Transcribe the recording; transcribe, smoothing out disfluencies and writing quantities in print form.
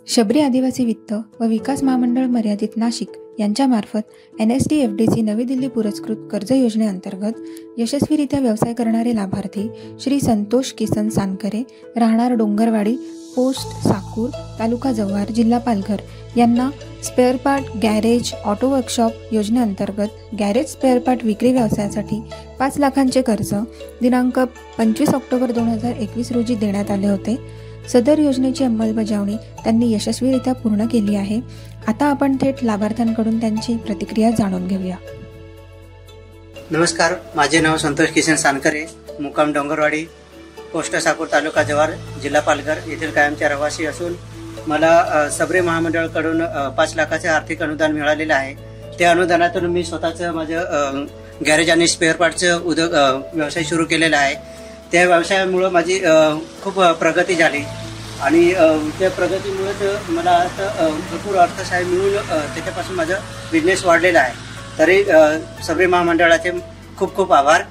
शबरी आदिवासी वित्त व विकास महामंडळ मर्यादित नाशिक यांच्यामार्फत NSDFDC नवी दिल्ली पुरस्कृत कर्ज योजनेअंतर्गत यशस्वीरित्या व्यवसाय करणारे लाभार्थी श्री संतोष किसन सानकरे, राहणार डोंगरवाडी, पोस्ट साकूर, तालुका जव्हार, जिल्हा पालघर यांना spare part garage auto workshop योजनेअंतर्गत गॅरेज स्पेअर पार्ट विक्री व्यवसायासाठी 5 लाखांचे कर्ज दिनांक 25 ऑक्टोबर 2021 रोजी देण्यात आले होते। सदर योजनेची अंमलबजावणी त्यांनी यशस्वीरित्या पूर्ण केली आहे। आता आपण थेट लाभार्थ्यांकडून त्यांची प्रतिक्रिया जाणून घेऊया। नमस्कार, माझे नाव संतोष किसन सानकरे, मुक्काम डोंगरवाडी, पोस्ट साकूर, तालुका जव्हार, जिल्हा पालघर येथील कायमचे रहिवासी असून मला सबरी महामंडळाकडून 5 लाखाचे आर्थिक अनुदान मिळालेले आहे। त्या अनुदानातून मी स्वतःचं माझं गॅरेज आणि स्पेअर पार्टचं उद्योग व्यवसाय सुरू केलेला आहे। त्या व्यवसायामुळे माझी खूप प्रगती झाली आणि त्या प्रगतीमुळेच मला आता भरपूर अर्थसहाय्य मिळून त्याच्यापासून माझा बिझनेस वाढलेला आहे। तरी सबरी महामंडळाचे खूप खूप आभार।